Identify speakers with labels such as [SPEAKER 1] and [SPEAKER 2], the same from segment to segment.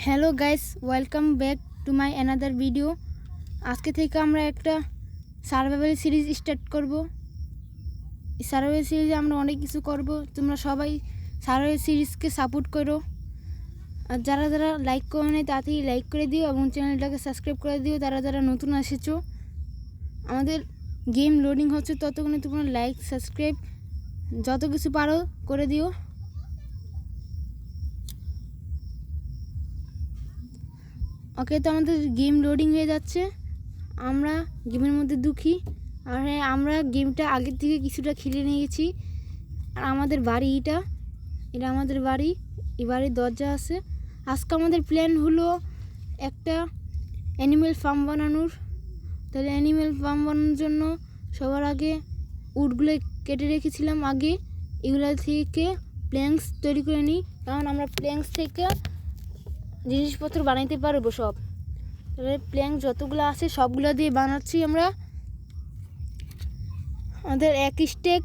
[SPEAKER 1] Hello guys, welcome back to my another video. আজকে থেকে আমরা একটা সার্ভাইভাল সিরিজ স্টার্ট করব। এই সার্ভাইভাল সিরিজে আমরা অনেক কিছু করব। তোমরা সবাই সার্ভাইভাল সিরিজকে সাপোর্ট করো। আর যারা যারা লাইক করে নেয় তাড়াতাড়ি লাইক করে দিও এবং চ্যানেলটাকে সাবস্ক্রাইব করে দিও। যারা যারা নতুন এসেছো, আমাদের গেম লোডিং হচ্ছে ততক্ষণে তোমরা লাইক সাবস্ক্রাইব যত কিছু পারো করে দিও। ওকে, তো আমাদের গেম লোডিং হয়ে যাচ্ছে। আমরা গেমের মধ্যে দুঃখী। আর হ্যাঁ, আমরা গেমটা আগের থেকে কিছুটা খেলে নিয়েছি। আর আমাদের বাড়ি এটা আমাদের বাড়ি। এই বাড়ির দরজা আছে। আজকে আমাদের প্ল্যান হলো একটা অ্যানিমেল ফার্ম বানানোর। তাহলে অ্যানিমেল ফার্ম বানানোর জন্য সবার আগে উডগুলো কেটে রেখেছিলাম আগে। এগুলো থেকে প্ল্যাঙ্কস তৈরি করে নিই, কারণ আমরা প্ল্যাঙ্কস থেকে জিনিসপত্র বানাইতে পারবো সব। তাহলে প্ল্যাঙ্ক যতগুলো আছে সবগুলো দিয়ে বানাচ্ছি আমরা। আমাদের 1 স্টেক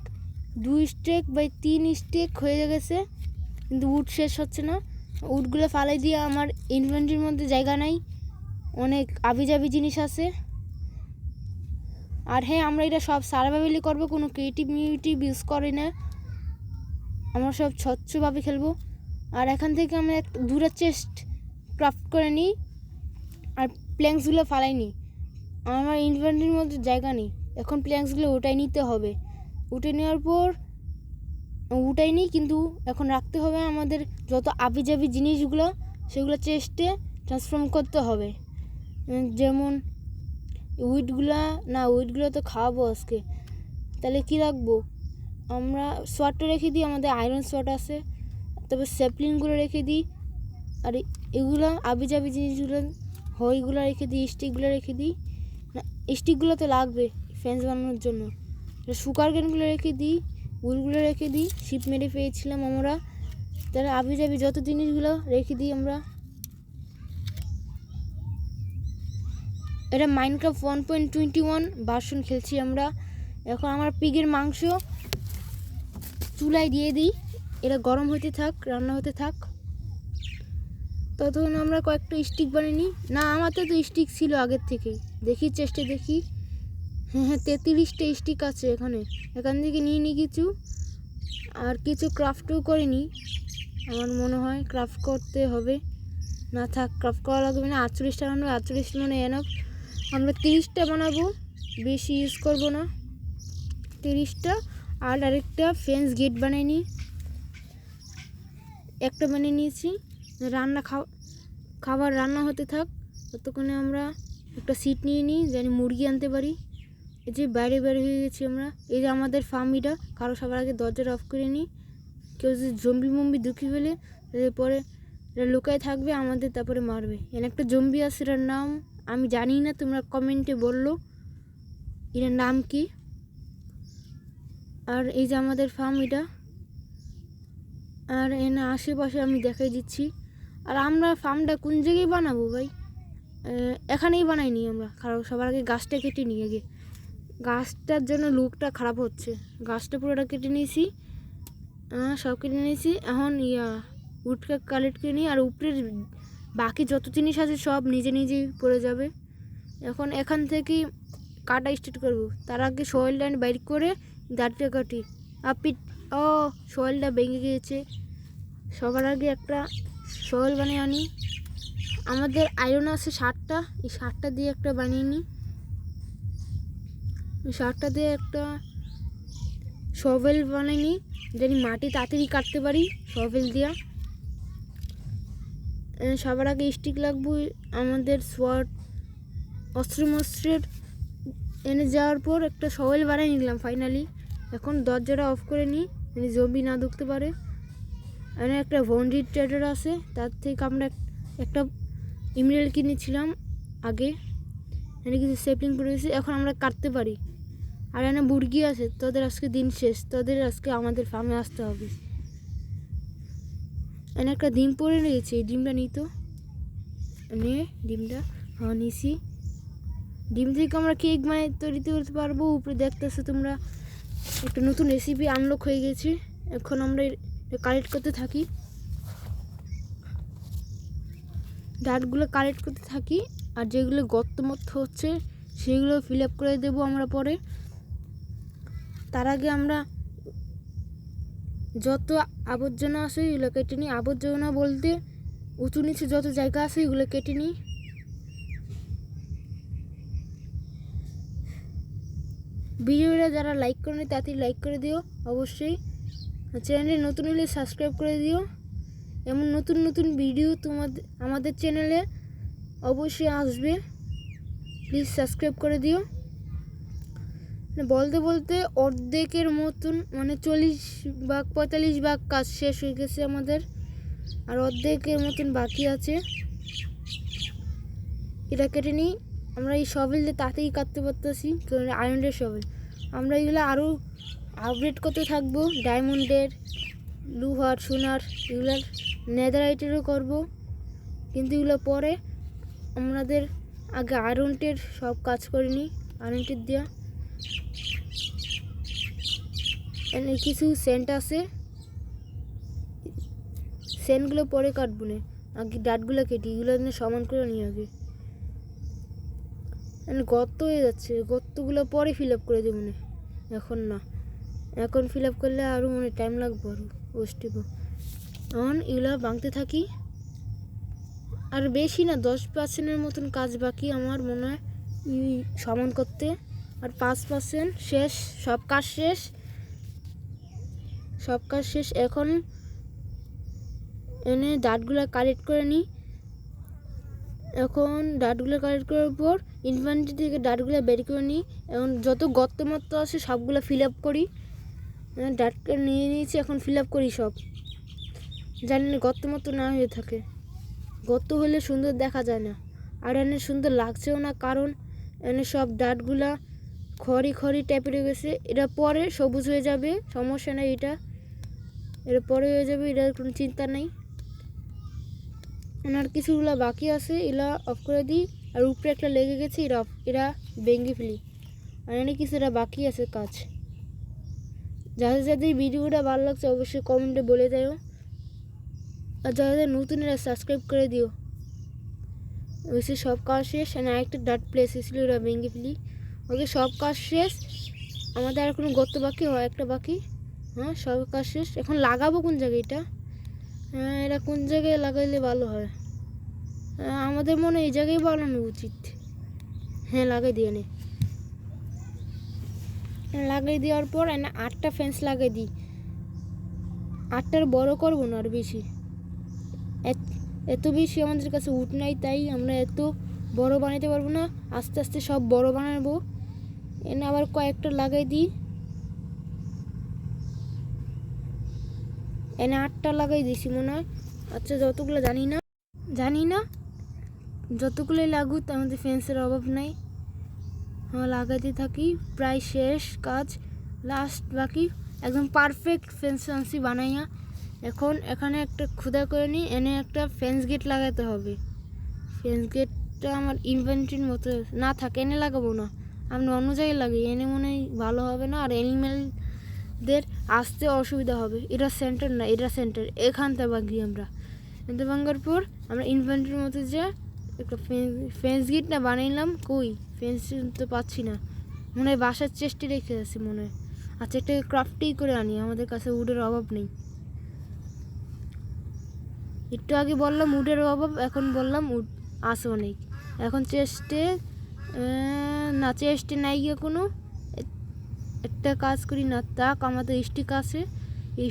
[SPEAKER 1] 2 স্টেক বা 3 স্টেক হয়ে গেছে, কিন্তু উড শেষ হচ্ছে না। উডগুলো ফালাই দিয়ে আমার ইনভেন্টরির মধ্যে জায়গা নাই, অনেক আবিজাবি জিনিস আছে। আর হ্যাঁ, আমরা এটা সব সার্ভাইভালি করবো, কোনো ক্রিয়েটিভিটি ইউজ করি না। আমরা সব স্বচ্ছভাবে খেলবো। আর এখান থেকে আমরা একটা দূরের চেস্ট ক্রাফট করে নিই আর প্ল্যাঙ্কসগুলো ফালাই নিই। আমার ইনভেন্টরির মধ্যে জায়গা নেই, এখন প্ল্যাঙ্কসগুলো উঠাই নিতে হবে। উঠে নেওয়ার পর উঠাই নিই, কিন্তু এখন রাখতে হবে আমাদের যত আবিজাবি জিনিসগুলো, সেগুলো চেস্টে ট্রান্সফর্ম করতে হবে। যেমন উইডগুলো তো খাওয়াবো আজকে। তাহলে কি রাখবো? আমরা সোয়াটটা রেখে দিই, আমাদের আয়রন সোয়াট আছে। তারপর স্যাপলিংগুলো রেখে দিই। আর এগুলো আবিজাবি জিনিসগুলো হইগুলো রেখে দিই, স্টিকগুলো রেখে দিই। না, স্টিকগুলো তো লাগবে ফেন্স বানানোর জন্য। সুগার ক্যানগুলো রেখে দিই, উলগুলো রেখে দিই, শিপ মেরে পেয়েছিলাম আমরা। তাহলে আবিজাবি যত জিনিসগুলো রেখে দিই আমরা। এটা মাইনক্রাফট 1.21 ভার্সন খেলছি আমরা। এখন আমার পিগের মাংস চুলায় দিয়ে দিই, এটা গরম হতে থাক, রান্না হতে থাক। ততক্ষণ আমরা কয়েকটা স্টিক বানিয়ে নিই। না, আমার তো স্টিক ছিল আগের থেকে, দেখি চেষ্টা দেখি। হ্যাঁ, 33টা স্টিক আছে এখান থেকে নিয়ে নিই কিছু। আর কিছু ক্রাফটও করে নিই, আমার মনে হয় ক্রাফট করতে হবে। না থাক, ক্রাফট করা লাগবে না। 48টা বানাবো, 48 মানে এনাফ। আমরা 30টা বানাবো, বেশি ইউজ করবো না। 30টা। আর আরেকটা ফেন্স গেট বানিয়ে নিই, একটা বানিয়ে নিয়েছি। খাবার রান্না হতে থাক, ততক্ষণে আমরা একটা সিট নিয়ে নিই, জানি মুরগি আনতে পারি। এই যে বাইরে হয়ে গেছি আমরা। এই যে আমাদের ফার্ম, এটা কারো সবার আগে দরজাটা অফ করে নিই। কেউ যদি জম্বি দুঃখী ফেলে, এরপরে এটা লুকায় থাকবে আমাদের, তারপরে মারবে। এর একটা জম্বি আছে, এটার নাম আমি জানি না, তোমরা কমেন্টে বললো এটার নাম কি। আর এই যে আমাদের ফার্ম এটা। আর এনে আশেপাশে আমি দেখাই দিচ্ছি। আর আমরা ফার্মটা কোন জায়গায় বানাবো ভাই? এখানেই বানাইনি আমরা, কারণ সবার আগে গাছটা কেটে নিই আগে। গাছটার জন্য লুকটা খারাপ হচ্ছে। গাছটা পুরোটা কেটে নিয়েছি, সব কেটে নিয়েছি। এখন উডটা কালেক্ট করে নিই। আর উপরের বাকি যত জিনিস আছে সব নিজে নিজেই পড়ে যাবে। এখন এখান থেকে কাটা স্টার্ট করবো। তার আগে সয়েলটা বাইর করে দাঁড়িয়ে কাটি। সয়েলটা ভেঙে গিয়েছে। সবার আগে একটা সয়েল বানিয়ে আনি। আমাদের আয়রন আছে 60টা, এই 60টা দিয়ে একটা বানিয়ে নিই। 60টা দিয়ে একটা শভেল বানিয়ে নিই, জানি মাটি তাড়াতাড়ি কাটতে পারি শভেল দিয়া। সবার আগে স্টিক লাগবে আমাদের, সোয়ার্ড অস্ত্রের এনে যাওয়ার পর একটা শভেল বানিয়ে নিলাম ফাইনালি। এখন দরজাটা অফ করে নিই, মানে জম্বি না ঢুকতে পারে। এখানে একটা ভন্ডির ট্রেডার আছে, তার থেকে আমরা একটা ইমেল কিনেছিলাম আগে। এখানে কিছু সেপলিং করেছি, এখন আমরা কাটতে পারি। আর এখানে মুরগি আছে, তোদের আজকে দিন শেষ, তোদের আজকে আমাদের ফার্মে আসতে হবে। এখানে একটা ডিম পড়ে রয়েছে, এই ডিমটা নিত নিয়ে ডিমটা নিছি। ডিম থেকে আমরা কেক তৈরি করতে পারবো। উপরে দেখতেছো তোমরা একটা নতুন রেসিপি আনলক হয়ে গেছে। এখন আমরা কালেক্ট করতে থাকি। ডাটগুলো কালেক্ট করতে থাকি, আর যেগুলো গর্ত মতো হচ্ছে সেগুলো ফিল আপ করে দেবো আমরা পরে। তার আগে আমরা যত আবর্জনা আছে এগুলো কেটে নিই। আবর্জনা বলতে উঁচু নিচু যত জায়গা আছে এগুলো কেটে নিই। ভিডিওটা যারা লাইক করেনি তাড়াতাড়ি লাইক করে দিও অবশ্যই। চ্যানেলে নতুন হলে সাবস্ক্রাইব করে দিও। এমন নতুন নতুন ভিডিও আমাদের চ্যানেলে অবশ্যই আসবে, প্লিজ সাবস্ক্রাইব করে দিও। বলতে বলতে অর্ধেকের মতন, মানে 40-45 কাজ শেষ হয়ে গেছে আমাদের, আর অর্ধেকের মতন বাকি আছে। এটা কেটে নিই। আমরা এই শবেল দিয়ে তাতেই কাটতে পারতেছি, কারণ আয়রনের শবেল। আমরা এগুলো আরও আপগ্রেড করতে থাকবো, ডায়মন্ডের, লোহার, সোনার, এগুলার নেদারাইটেরও করব, কিন্তু এগুলো পরে। আমাদের আগে আয়রনটের সব কাজ করে নিই। আয়রনটের দেওয়া এনে কিছু সেন্ট আছে, সেন্টগুলো পরে কাটবো না, আগে ডাটগুলো কেটে এগুলো সমান করে নিই আগে। গর্ত হয়ে যাচ্ছে, গর্তগুলো পরে ফিল আপ করে দেবো না, এখন না। এখন ফিল আপ করলে আরও টাইম লাগবে, আরও বসটিব। এখন এগুলো ভাঙতে থাকি। আর বেশি না, 10% মতন কাজ বাকি আমার মনে হয় সমান করতে। আর 5% শেষ, সব কাজ শেষ, সব কাজ শেষ। এখন এনে ডাটগুলো কালেক্ট করে নিই। এখন ডাটগুলো কালেক্ট করার পর ইনভেন্টরি থেকে ডাটগুলো বের করে নিই। এখন যত গর্ত মতো আছে সবগুলো ফিল আপ করি। ডাটটা নিয়ে নিয়েছি, এখন ফিল আপ করি সব, জানি না গর্ত মতো না হয়ে থাকে। গর্ত হলে সুন্দর দেখা যায় না, আর এনে সুন্দর লাগছেও না, কারণ এনে সব ডাটগুলা খড়ি খড়ি টাইপের হয়ে গেছে। এটা পরে সবুজ হয়ে যাবে, সমস্যা নেই, এটা পরে হয়ে যাবে, এটার কোনো চিন্তা নেই। আর কিছুগুলো বাকি আছে, এগুলা অফ করে দিই। আর উপরে একটা লেগে গেছে, এরা ভেঙে ফেলি। আর এনে কিছুটা বাকি আছে কাজ। যাদের যাদের ভিডিওটা ভালো লাগছে অবশ্যই কমেন্টে বলে দিও, আর যাদের নতুন এরা সাবস্ক্রাইব করে দিও। অবশ্যই সব কাজ শেষ। আর একটা ডাট প্লেস ছিল, ওরা ভেঙে ফেলি। ওকে, সব কাজ শেষ। আমাদের আর কোনো গর্ত বাকি হয়, একটা বাকি। হ্যাঁ, সব কাজ শেষ। এখন লাগাবো কোন জায়গায় এটা? হ্যাঁ, এটা কোন জায়গায় লাগাইলে ভালো হয়? আমাদের মনে এই জায়গায় বানানো উচিত। হ্যাঁ, লাগাই দিয়ে নে। লাগাই দেওয়ার পর 8টা ফেন্স লাগাই দিই। 8টার বড় করবো না আর বেশি, এত বেশি আমাদের কাছে উঠ নাই, তাই আমরা এত বড় বানাতে পারবো না। আস্তে আস্তে সব বড় বানাবো। এনে আবার কয়েকটা লাগাই দিই। এনে 8টা লাগাই দিয়েছি মনে হয়। আচ্ছা, যতগুলো জানি না যতগুলোই লাগুক, আমাদের ফেন্সের অভাব নাই। হ্যাঁ, লাগাইতে থাকি। প্রায় শেষ কাজ, লাস্ট বাকি, একদম পারফেক্ট ফেন্স আনছি বানাইয়া। এখন এখানে একটা খোদা করে নিই, এনে একটা ফেন্স গেট লাগাতে হবে। ফেন্স গেটটা আমার ইনভেন্টরির মতো না থাকে, এনে লাগাবো না, আমরা অন্য জায়গায় লাগাই। এনে মনে হয় ভালো হবে না, আর অ্যানিমেলদের আসতে অসুবিধা হবে। এটা সেন্টার না, এটা সেন্টার। এখানটা ভাঙি আমরা। এখানটা ভাঙার পর আমরা ইনভেন্টরির মতো যে একটা ফেন্স গেটটা বানাইলাম। কই ফেন্স তো পাচ্ছি না, মনে হয় বাসার চেষ্টা রেখে আছে মনে হয়। আচ্ছা, একটা ক্রাফটেই করে আনি, আমাদের কাছে উডের অভাব নেই। একটু আগে বললাম উডের অভাব, এখন বললাম উড আছে অনেক। এখন চেস্টে নাই গিয়ে কোনো একটা কাজ করি না, তাক আমাদের স্টিক আছে,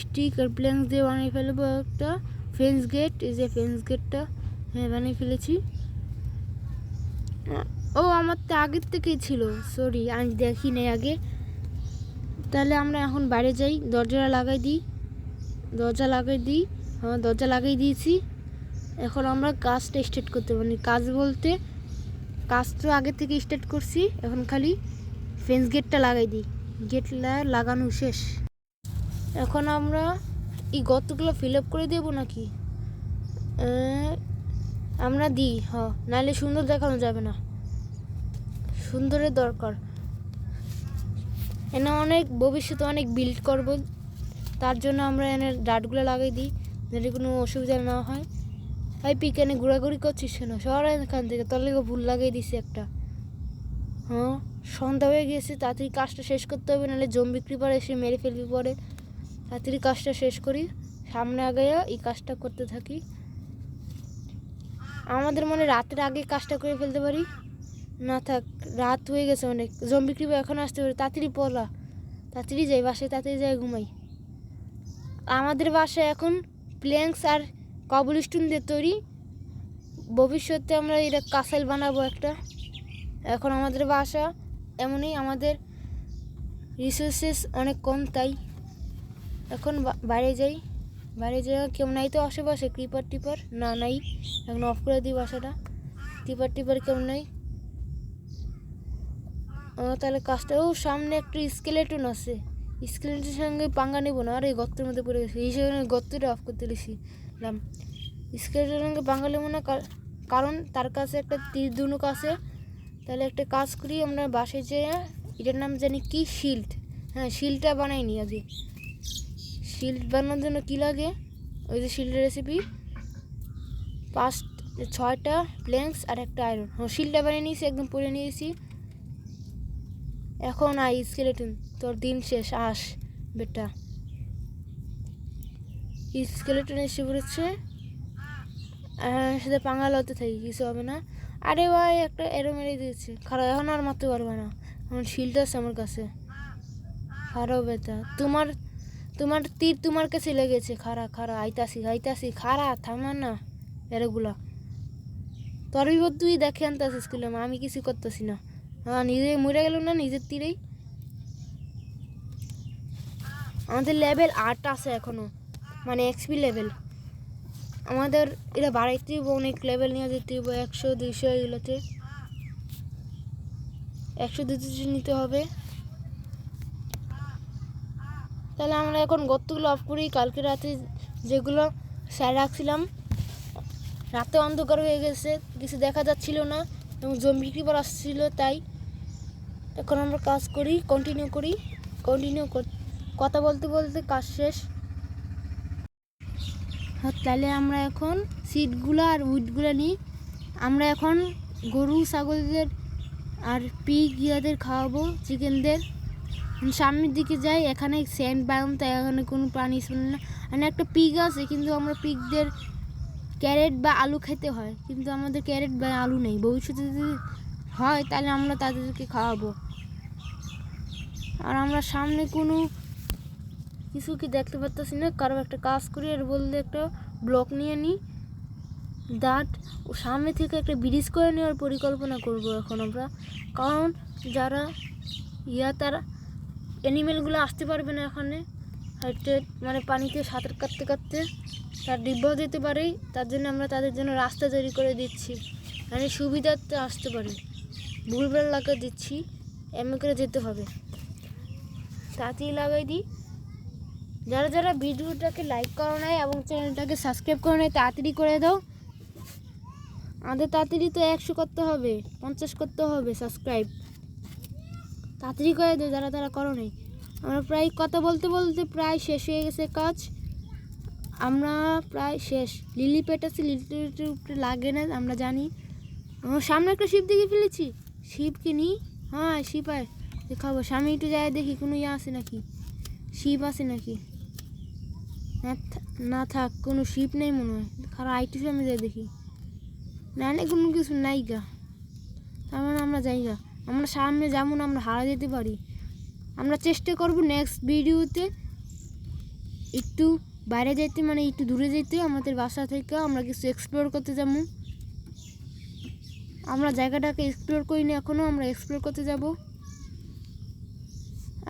[SPEAKER 1] স্টিক আর প্ল্যাঙ্ক দিয়ে বানিয়ে ফেলবো একটা ফেন্স গেট। এই যে ফেন্স গেটটা, হ্যাঁ, বানিয়ে ফেলেছি। ও, আমার তো আগের থেকেই ছিল, সরি, আমি দেখি নাই আগে। তাহলে আমরা এখন বাইরে যাই, দরজা লাগাই দিই। হ্যাঁ, দরজা লাগাই দিয়েছি। এখন আমরা কাজটা স্টার্ট করতে পারি। কাজ বলতে কাজ তো আগে থেকে স্টার্ট করছি, এখন খালি ফেন্স গেটটা লাগাই দিই। গেট লাগানো শেষ। এখন আমরা এই গর্তগুলো ফিল আপ করে দেবো নাকি? আমরা দিই, হ্যাঁ, নাহলে সুন্দর দেখানো যাবে না, সুন্দরের দরকার। এনে ভবিষ্যতে অনেক বিল্ড করব, তার জন্য আমরা এনে ডাটগুলো লাগাই দিই, যাতে কোনো অসুবিধা না হয়। ভাই পিকানে ঘোরাঘুরি করছিস কেন? সরাই এখান থেকে, তোর লেগে ভুল লাগিয়ে দিছি একটা। হ্যাঁ, সন্ধ্যা হয়ে গেছে, তাড়াতাড়ি কাজটা শেষ করতে হবে, নাহলে জম্বি ক্রিপার এসে মেরে ফেলবি পরে। তাড়াতাড়ি কাজটা শেষ করি, সামনে আগে এই কাজটা করতে থাকি। আমাদের মনে রাতের আগে কাজটা করে ফেলতে পারি। না থাক, রাত হয়ে গেছে অনেক, জম্বি ক্রিপার এখন আসতে পারে। তাড়াতাড়ি পড়া, তাড়াতাড়ি যাই বাসায়, তাড়াতাড়ি যাই ঘুমাই। আমাদের বাসায় এখন প্ল্যাঙ্কস আর কবল স্টোন দিয়ে তৈরি। ভবিষ্যতে আমরা এটা কাসাইল বানাবো একটা। এখন আমাদের বাসা এমনই, আমাদের রিসোর্সেস অনেক কম, তাই এখন বাইরে যাই। বাইরে যাই, কেউ নাই তো আশেপাশে? ক্রিপার টিপার না, নাই। এখন অফ করে দিই বাসাটা। টিপার টিপার কেউ নাই। তাহলে কাজটাও সামনে একটু স্কেলেটন আছে, স্কেলেটনের সঙ্গে পাঙ্গা নেবো না। আর এই গর্তের মধ্যে পড়ে গেছে, এই হিসেবে গর্তটা অফ করতে দিয়েছিলাম। স্কেলেটনের সঙ্গে পাঙ্গা নেবো না, কারণ তার কাছে একটা তীর ধনুক আছে। তাহলে একটা কাজ করি, আমরা বাসে যেয়ে, এটার নাম জানি কি, শিল্ড। হ্যাঁ, শিল্ডটা বানাইনি আগে। শিল্ড বানানোর জন্য কী লাগে, ওই যে শিল্ডের রেসিপি, 6টা প্ল্যাঙ্কস আর একটা আয়রন। হ্যাঁ, শিল্ডটা বানিয়ে নিয়েছি, একদম পরে নিয়েছি। এখন আই স্কেলেটন, তোর দিন শেষ, আস বেটা। স্কেলেটন এসে পড়েছে, সাথে পাঙ্গাল হতে থাকি, কিছু হবে না। আরে ভাই, একটা এরো মেরে দিয়েছে, খারাপ, এখন আর মারতে পারবে না, এখন শিল্ড আছে আমার কাছে। খারাপ বেটা, তোমার তীর তোমার কাছে লেগেছে। খারা আইতাছি, খারা থামা না এরগুলা। তোর বিপদ তুই দেখে আনতেছিস, করলাম আমি কিছু করতেছি না। হ্যাঁ, নিজে মরে গেল না নিজের তীরেই। আমাদের লেভেল 8 আছে এখনো, মানে এক্সপি লেভেল। আমাদের এটা বাড়াইতে হইব, অনেক লেভেল নিয়ে যেতে হইব, 100 200 এগুলোতে 100 200 নিতে হবে। তাহলে আমরা এখন গর্তগুলো অফ করি। কালকে রাতে যেগুলো স্যার রাখছিলাম, রাতে অন্ধকার হয়ে গেছে, কিছু দেখা যাচ্ছিল না এবং জম্বি ক্রিপার আসছিল, তাই এখন আমরা কাজ করি, কন্টিনিউ কথা বলতে বলতে কাজ শেষ। তাহলে আমরা এখন সিটগুলো আর উইডগুলো নিই। আমরা এখন গরু ছাগলদের আর পিগ ইয়াদের খাওয়াবো, চিকেনদের। সামনের দিকে যাই, এখানে স্যান্ড বায়ম, তাই এখানে কোনো প্রাণী শুনে না। মানে একটা পিগ আছে, কিন্তু আমরা পিগদের ক্যারেট বা আলু খেতে হয়, কিন্তু আমাদের ক্যারেট বা আলু নেই। ভবিষ্যতে যদি হয় তাহলে আমরা তাদেরকে খাওয়াবো। আর আমরা সামনে কোনো কিছু কি দেখতে পারতেছি না, কারো একটা কাজ করি আর বললে একটা ব্লক নিয়ে নিই, ও সামনে থেকে একটা ব্রিজ করে নেওয়ার পরিকল্পনা করব এখন আমরা। কারণ যারা তারা অ্যানিমেলগুলো আসতে পারবে না এখানে, হাইটে মানে পানিতে সাঁতার কাটতে তার ডিব্বাও যেতে পারে। তার জন্য আমরা তাদের জন্য রাস্তা তৈরি করে দিচ্ছি, মানে সুবিধাতে আসতে পারে। ভুলভাল লাগিয়ে দিচ্ছি, এমনি করে যেতে হবে। তাড়াতাড়ি লাগাই দিই। যারা ভিডিওটাকে লাইক করো নাই এবং চ্যানেলটাকে সাবস্ক্রাইব করো নাই, তাড়াতাড়ি করে দাও। আমাদের তাড়াতাড়ি তো 100 করতে হবে, 50 করতে হবে সাবস্ক্রাইব। তাড়াতাড়ি করে দাও যারা করো নাই। আমরা প্রায় কথা বলতে বলতে প্রায় শেষ হয়ে গেছে কাজ, আমরা প্রায় শেষ। লিলি পেট আছে, লিলি পেটের উপরে লাগে না আমরা জানি। আমার সামনে একটা শিপ দেখে ফেলেছি, শিপকে নিই। হ্যাঁ, শিপ আয় দেখাবো, সামনে একটু যায় দেখি কোনো আছে নাকি, শিপ আছে নাকি। না থাক, কোনো শিপ নেই মনে হয়, খারাপ আইটি আমি যাই দেখি। না কোনো কিছু নাই গা, তার মানে আমরা যাই গা। আমরা সামনে যেমন আমরা হারা যেতে পারি। আমরা চেষ্টা করব নেক্সট ভিডিওতে একটু বাইরে যেতে, মানে একটু দূরে যেতে আমাদের বাসা থেকে। আমরা কিছু এক্সপ্লোর করতে যাবো, আমরা জায়গাটাকে এক্সপ্লোর করিনি এখনও, আমরা এক্সপ্লোর করতে যাব।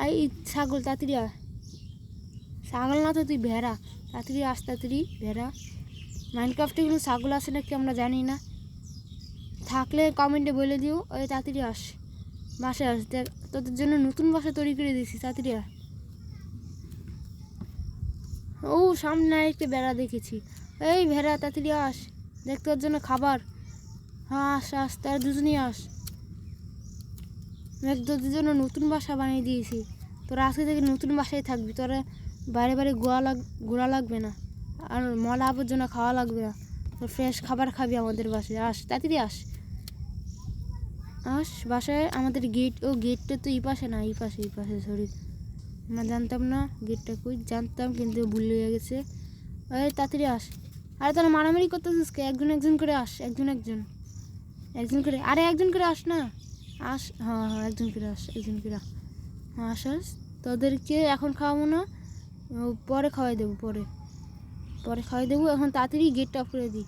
[SPEAKER 1] এই ছাগল তাড়াতাড়ি আয়, ছাগল না তো তুই ভেড়া, তাড়াতাড়ি আস, তাড়াতাড়ি ভেড়া। মাইনক্রাফটে কোনো ছাগল আছে নাকি আমরা জানি না, থাকলে কমেন্টে বলে দিও। ওই তাড়াতাড়ি আস, বাসায় আস, দেখ তোদের জন্য নতুন বাসা তৈরি করে দিয়েছি, তাড়াতাড়ি আস। ও সামনে আরেকটা ভেড়া দেখেছি, এই ভেড়া তাড়াতাড়ি আস, দেখ তোর জন্য খাবার। হ্যাঁ আস, তার দুজনেই আস, তোদের জন্য নতুন বাসা বানিয়ে দিয়েছি। তোরা আজকে থেকে নতুন বাসায় থাকবি, তোরা বাইরে ঘোরা লাগবে না, আর ময়লা আবর্জনা খাওয়া লাগবে না। ফ্রেশ খাবার খাবি আমাদের বাসায়। আস তাড়াতাড়ি আস আস বাসায়। আমাদের গেটটা তো এই পাশে না, এই পাশে সরি, আমরা জানতাম না গেটটা কই, জানতাম কিন্তু ভুলে হয়ে গেছে। এই তাড়াতাড়ি আস। আরে তোরা মারামারি করতেছিস কে? একজন করে আস, একজন করে, আরে একজন করে আস না, আস। হ্যাঁ একজন করে আস। আস। তোদেরকে এখন খাওয়াবো না, পরে খাওয়াই দেবো, পরে খাওয়াই দেবো। এখন তাড়াতাড়ি গেটটা অফ করে দিই।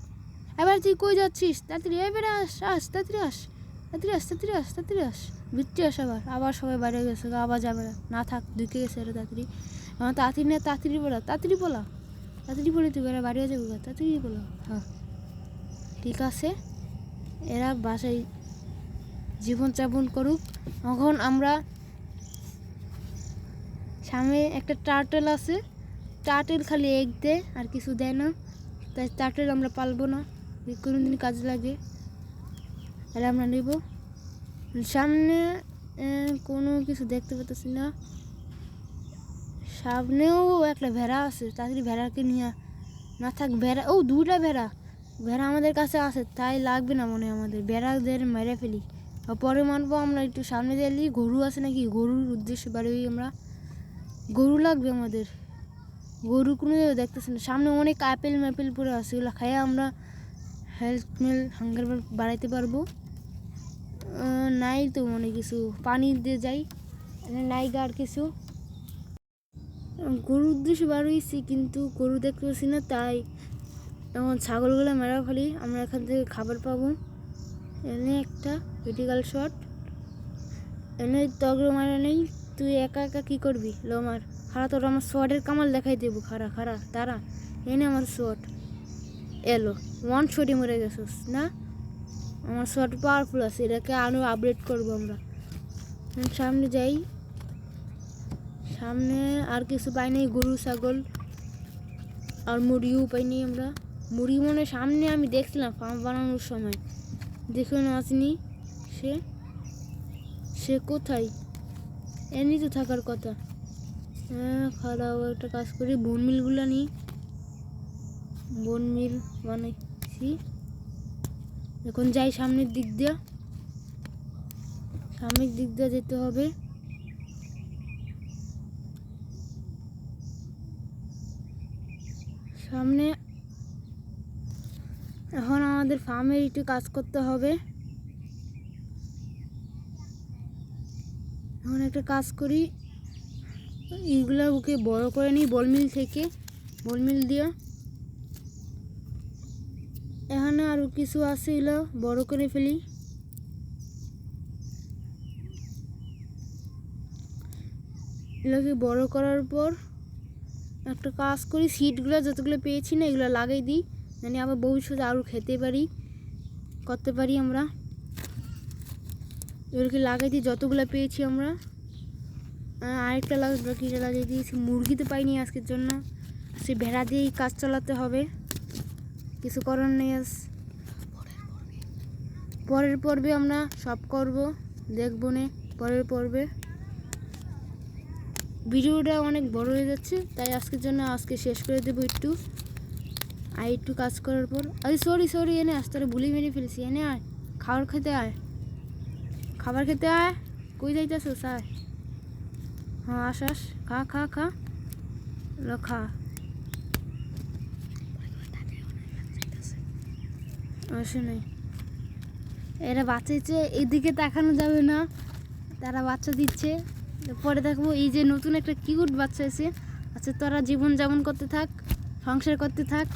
[SPEAKER 1] এবার তুই কই যাচ্ছিস? তাড়াতাড়ি এবারে আস, তাড়াতাড়ি আস। বৃষ্টি আস। আবার সবাই বাইরে গেছে, আবার যাবে না, থাক ঢুকে গেছে। এটা তাড়াতাড়ি, এখন তাড়াতাড়ি বলে তুই এরা বাড়িও যাবো, তাড়াতাড়ি বলো। হ্যাঁ ঠিক আছে, এরা বাসায় জীবনযাপন করুক। এখন আমরা সামনে একটা টার্টেল আছে, টার্টেল খালি এগ দেয় আর কিছু দেয় না, তাই টার্টেল আমরা পালবো না, কোনো দিন কাজে লাগে। তাহলে আমরা নেব। সামনে কোনো কিছু দেখতে পাচ্ছি না, সামনেও একটা ভেড়া আছে, তাড়াতাড়ি ভেড়াকে নিয়ে না থাক। ভেড়া, ও দুটা ভেড়া আমাদের কাছে আছে, তাই লাগবে না মনে হয় আমাদের। ভেড়াদের মেরে ফেলি, পরে মানবো আমরা। একটু সামনে দিলি গরু আছে নাকি, গরুর উদ্দেশ্যে বাড়ি আমরা, গরু লাগবে আমাদের। গরু কোনো দেখতেছি না, সামনে অনেক ম্যাপেল পরে আছে, ওগুলো খাই আমরা হাঙ্গার বাড়াইতে পারবো। নাই তো মনে কিছু, পানি দিয়ে যাই নাই গা আর কিছু। গরুর উদ্দেশ্যে বার হয়েছি কিন্তু গরু দেখতে পাচ্ছি না, তাই এখন ছাগলগুলো মেরা ফেলি, আমরা এখান থেকে খাবার পাবো। এনে একটা ক্রিটিক্যাল শট, এনে তগর মারা নেই। তুই একা কী করবি? মার খারা, তোর আমার শটের কামাল দেখাই দেবো। খারা তারা এনে আমার শট এলো, 1 শটে মরে গেছিস না। আমার শট পাওয়ারফুল আছে, এটাকে আরও আপডেট করবো আমরা। সামনে যাই, সামনে আর কিছু পাই নাই, গরু ছাগল আর মুরগিও পাইনি আমরা। মুরগি মনে সামনে আমি দেখছিলাম ফার্ম বানানোর সময়, দেখুন আসেনি। সে কোথায়? এমনি তো থাকার কথা। হ্যাঁ খারাপ একটা কাজ করি, বোন মিলগুলো নিই, বোন মিল বানাইছি। এখন যাই সামনের দিক দিয়ে যেতে হবে। সামনে এখন আমাদের ফার্মের একটু কাজ করতে হবে। এখন একটা কাজ করি, এইগুলো ওকে বড় করে নিই বল মিল দিয়ে। এখানে আরও কিছু আছে, এগুলো বড় করে ফেলি। এগুলোকে বড় করার পর একটা কাজ করি, সিটগুলো যতগুলো পেয়েছি না এগুলো লাগাই দিই, মানে আবার ভবিষ্যতে আরও করতে পারি আমরা। এগুলোকে লাগাই দিই যতগুলো পেয়েছি আমরা। আরেকটা বাকিটা লাগিয়ে দিয়েছি। মুরগি তো পাইনি আজকের জন্য, সে ভেড়া দিয়েই কাজ চালাতে হবে, কিছু করার নেই। পরের পর্বে আমরা সব করব, দেখবো নে পরের পর্বে। ভিডিওটা অনেক বড় হয়ে যাচ্ছে, তাই আজকে শেষ করে দেবো একটু কাজ করার পর। আরে সরি এনে আস, তোরা ভুলে মেরে ফেলেছি। এনে আয়, খাবার খেতে আয়। কই যাইতেছিস? আয়, হ্যাঁ আস খা খা আসে নাই। এরা বাচ্চা দিচ্ছে, এদিকে তাকানো যাবে না, তারা বাচ্চা দিচ্ছে। পরে দেখবো এই যে নতুন একটা কিউট বাচ্চা আছে। আচ্ছা তোরা জীবন যাপন করতে থাক, সংসার করতে থাক,